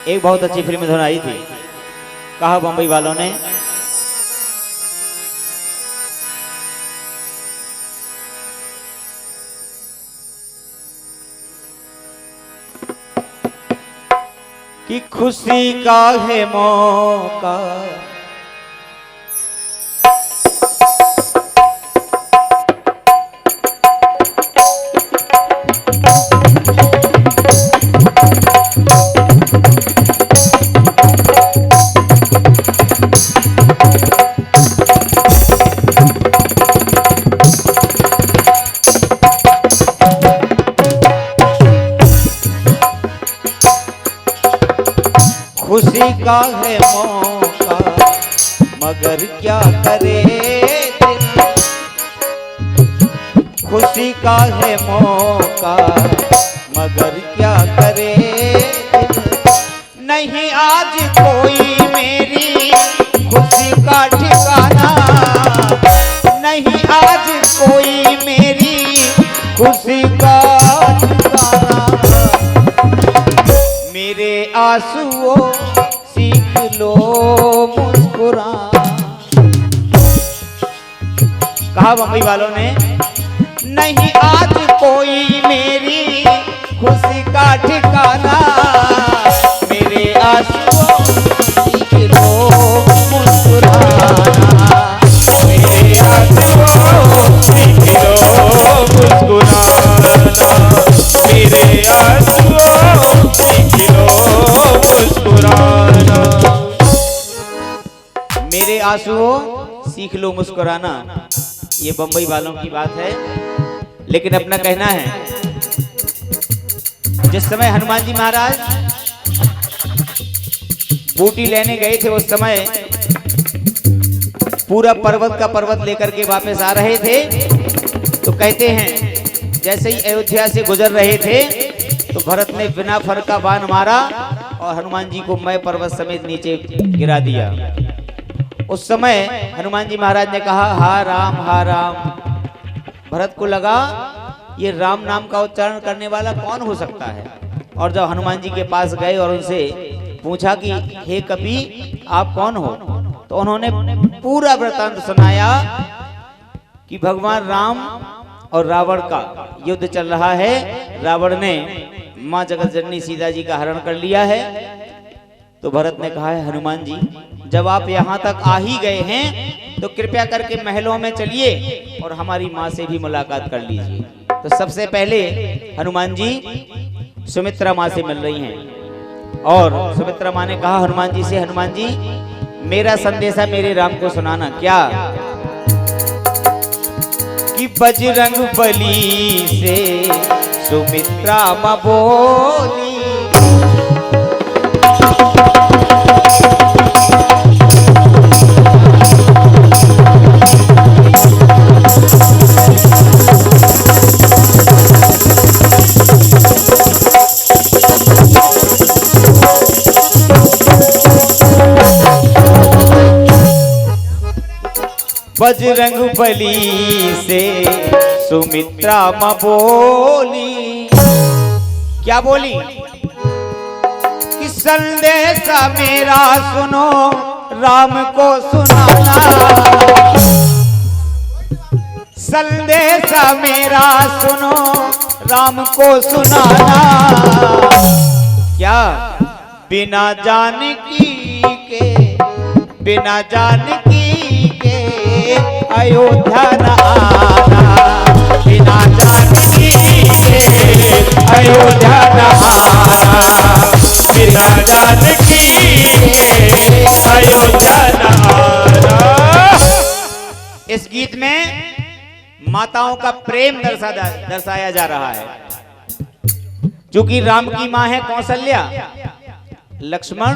एक बहुत अच्छी फिल्म धुन आई थी, कहा बम्बई वालों ने, कि खुशी का है मौका खुशी का है मौका मगर क्या करे दिल, खुशी का है मौका मगर क्या करे दिल, नहीं आज कोई मेरी खुशी का ठिकाना, नहीं आज कोई मेरी खुशी का ठिकाना, मेरे आंसुओं सीख लो मुस्कुराना। कहा बम्बई वालों ने, नहीं आज कोई मेरी खुशी का ठिकाना, मेरे आंसुओं सीख लो मुस्कुराना, मेरे आंसुओं सीख लो मुस्कुराना, मेरे आंसुओं सीख लो मुस्कुराना, मेरे आंसुओं सीख लो मुस्कुराना। ये बम्बई वालों की बात है, लेकिन अपना कहना है, जिस समय हनुमान जी महाराज बूटी लेने गए थे उस समय पूरा पर्वत का पर्वत लेकर के वापस आ रहे थे, तो कहते हैं जैसे ही अयोध्या से गुजर रहे थे तो भरत ने बिना फर का बाण मारा और हनुमान जी को मैं पर्वत समेत नीचे गिरा दिया। उस समय हनुमान जी महाराज ने कहा, हा राम, भरत को लगा ये राम नाम का उच्चारण करने वाला कौन हो सकता है, और जब हनुमान जी के पास गए और उनसे पूछा कि हे कपि आप कौन हो, तो उन्होंने पूरा वृतांत सुनाया कि भगवान राम और रावण का युद्ध चल रहा है, रावण ने मां जगत जननी सीता जी का हरण कर लिया है। तो भरत ने कहा है, हनुमान जी जब आप यहाँ तक आ ही गए हैं तो कृपया करके महलों में चलिए और हमारी माँ से भी मुलाकात कर लीजिए। तो सबसे पहले हनुमान जी सुमित्रा माँ से मिल रही हैं और सुमित्रा माँ ने कहा हनुमान जी से, हनुमान जी मेरा संदेशा मेरे राम को सुनाना। क्या? कि बजरंग बली से सुमित्रा माँ बोली, बजरंग बली से सुमित्रा माँ बोली। क्या बोली? कि संदेशा मेरा सुनो राम को सुनाना, संदेशा मेरा सुनो राम को सुनाना। क्या? बिना जानकी के, बिना जानकी अयोध्या न आना, बिना जानकी के अयोध्या न आना, बिना जानकी के अयोध्या न आना। इस गीत में माताओं का प्रेम दर्शाया जा रहा है। क्योंकि राम की मां है कौशल्या, लक्ष्मण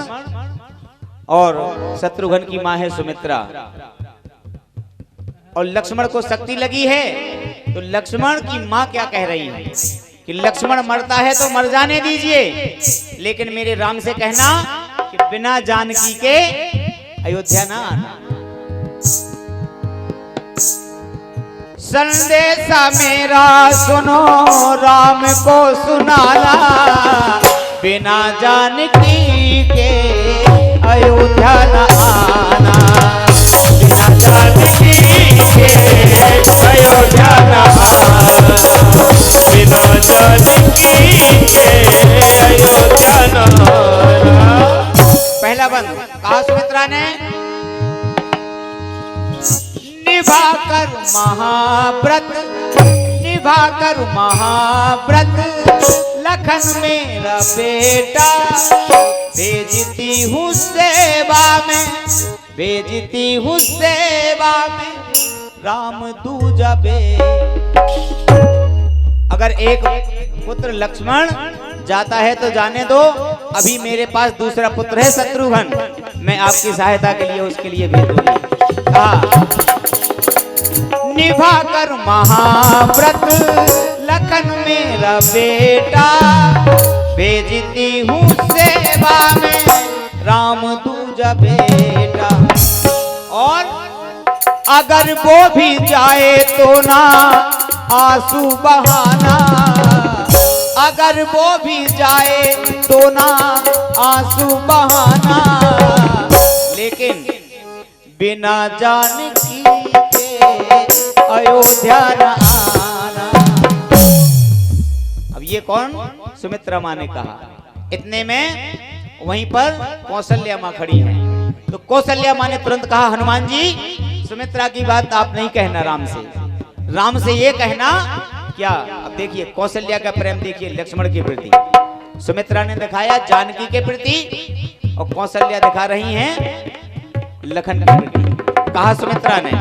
और शत्रुघ्न की मां है सुमित्रा, और लक्ष्मण को शक्ति लगी है तो लक्ष्मण की मां क्या कह रही है कि लक्ष्मण मरता है तो मर जाने दीजिए, लेकिन मेरे राम से कहना कि बिना जानकी के अयोध्या ना आना। संदेशा मेरा सुनो राम को सुनाना, बिना जानकी के अयोध्या न आना, बिना जानकी के अयोध्या न आना, बिना जानकी के अयोध्या न आना। पहला बंद कहा सुमित्रा ने, निभाकर महाव्रत, निभाकर महाव्रत, लखन मेरा बेटा, भेजती हूँ सेवा में, भेजती हूँ सेवा में, राम दूजा बे। अगर एक पुत्र लक्ष्मण जाता है तो जाने दो, अभी मेरे पास दूसरा पुत्र है शत्रुघ्न, मैं आपकी सहायता के लिए उसके लिए भेज दूंगी। कहा निभाकर महाव्रत, लखन मेरा बेटा, भेजती हूँ सेवा में, राम दूजा बेटा। और अगर वो भी जाए तो ना आंसू बहाना, अगर वो भी जाए तो ना आंसू बहाना, लेकिन बिना जानकी के अयोध्या न आना। अब ये कौन? सुमित्रा माँ ने कहा। इतने में वहीं पर कौशल्या माँ खड़ी हैं। तो कौशल्या माँ ने तुरंत कहा, हनुमान जी सुमित्रा की बात आप नहीं कहना राम से, राम से ये कहना क्या। अब देखिए कौशल्या का प्रेम देखिए लक्ष्मण के प्रति, सुमित्रा ने दिखाया जानकी के प्रति और कौशल्या दिखा रही हैं लखन के प्रति। कहा सुमित्रा ने,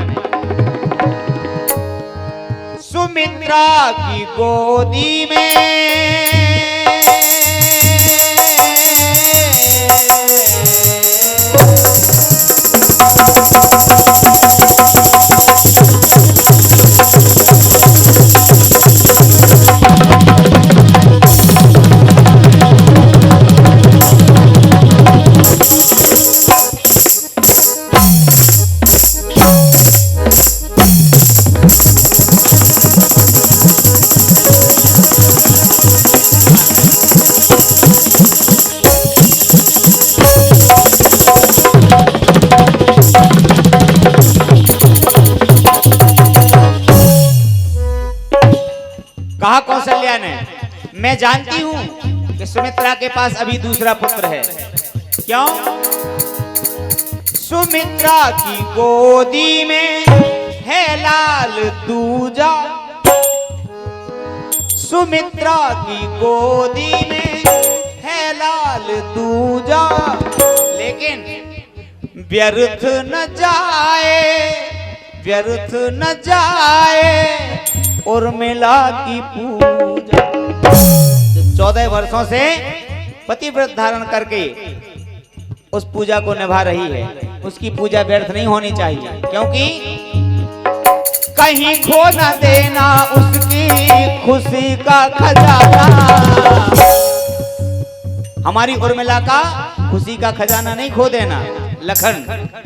सुमित्रा की गोदी में कहा कौशल्या ने, मैं जानती हूं कि सुमित्रा के पास अभी दूसरा पुत्र है। क्यों? सुमित्रा की गोदी में है लाल दूजा, सुमित्रा की गोदी में है लाल दूजा, लेकिन व्यर्थ न जाए, व्यर्थ न जाए उर्मिला की पूजा। 14 वर्षों से पतिव्रत धारण करके उस पूजा को निभा रही है, उसकी पूजा व्यर्थ नहीं होनी चाहिए, क्योंकि कहीं खो न देना उसकी खुशी का खजाना। हमारी उर्मिला का खुशी का खजाना नहीं खो देना। लखन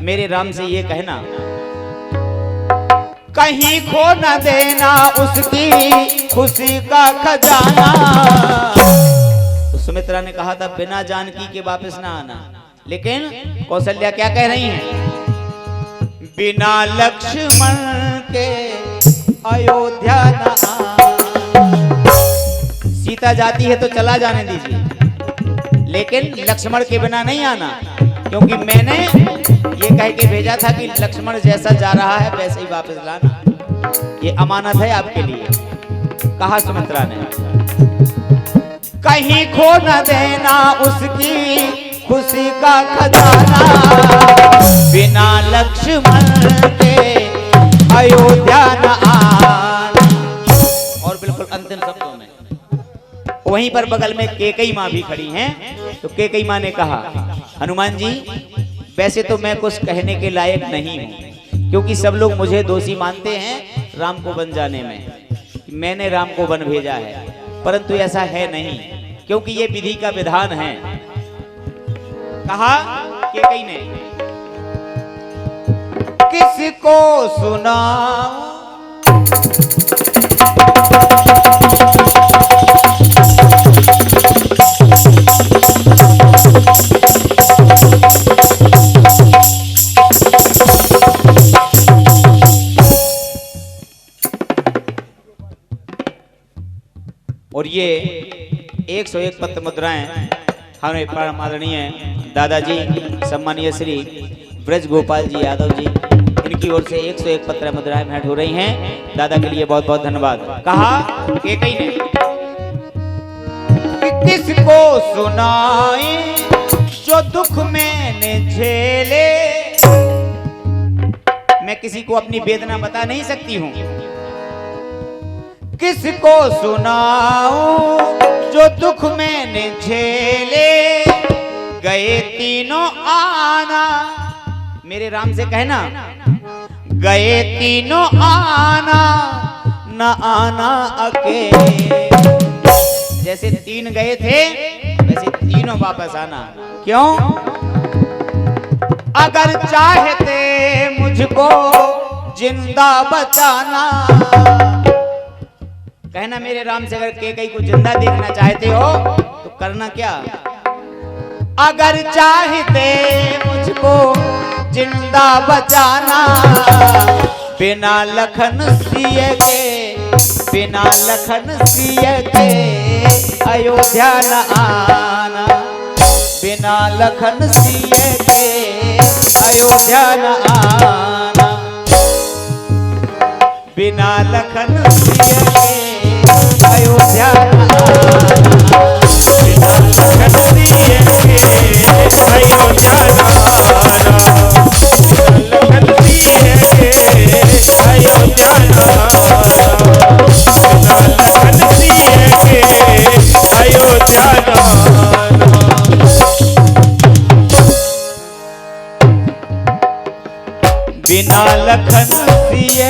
मेरे राम से ये कहना, कहीं खो न देना उसकी खुशी का खजाना। तो सुमित्रा ने कहा था बिना जानकी के वापस ना आना, लेकिन कौशल्या क्या कह रही हैं? बिना लक्ष्मण के अयोध्या न आना। सीता जाती है तो चला जाने दीजिए, लेकिन लक्ष्मण के बिना नहीं आना, क्योंकि मैंने ये कह के भेजा था कि लक्ष्मण जैसा जा रहा है वैसे ही वापस लाना, ये अमानत है आपके लिए। कहा सुमित्रा ने, कहीं खो न देना उसकी खुशी का खजाना, बिना लक्ष्मण के अयोध्या न आना। और बिल्कुल अंतिम शब्दों में वहीं पर बगल में केकई माँ भी खड़ी हैं। तो केकई माँ ने कहा, हनुमान जी वैसे तो मैं कुछ कहने के लायक नहीं हूँ, क्योंकि सब लोग मुझे दोषी मानते हैं राम को वन जाने में, मैंने राम को वन भेजा है, परंतु ऐसा है नहीं, क्योंकि ये विधि का विधान है। कहा केकई ने, किसको सुनाऊं ये 101 पत्र मुद्राएं हमारे परम आदरणीय दादाजी सम्मानीय श्री ब्रज गोपाल जी यादव जी, इनकी ओर से 101 पत्र मुद्राएं भेंट हो रही हैं। दादा के लिए बहुत बहुत धन्यवाद। कहा केकई ने कि किसको सुनाए जो दुख मैंने झेले, मैं किसी को अपनी वेदना बता नहीं सकती हूं। किसको सुनाऊं जो दुख मैंने झेले, गए तीनों आना, मेरे राम से कहना गए तीनों आना न आना अकेले। जैसे तीन गए थे वैसे तीनों वापस आना। क्यों? अगर चाहते मुझको जिंदा बचाना, कहना मेरे राम से अगर केकई को जिंदा देखना चाहते हो तो करना क्या? अगर चाहते मुझको जिंदा बचाना, बिना लखन सिय के, बिना लखन सिय के अयोध्या न आना, बिना लखन सिय के अयोध्या न आना, बिना लखन सिय के अयोध्या न आना, बिना लखन सिय के अयोध्या न आना, बिना लखन सिय के अयोध्या न आना, बिना लखन सिय के अयोध्या न आना। बिना लखन सिय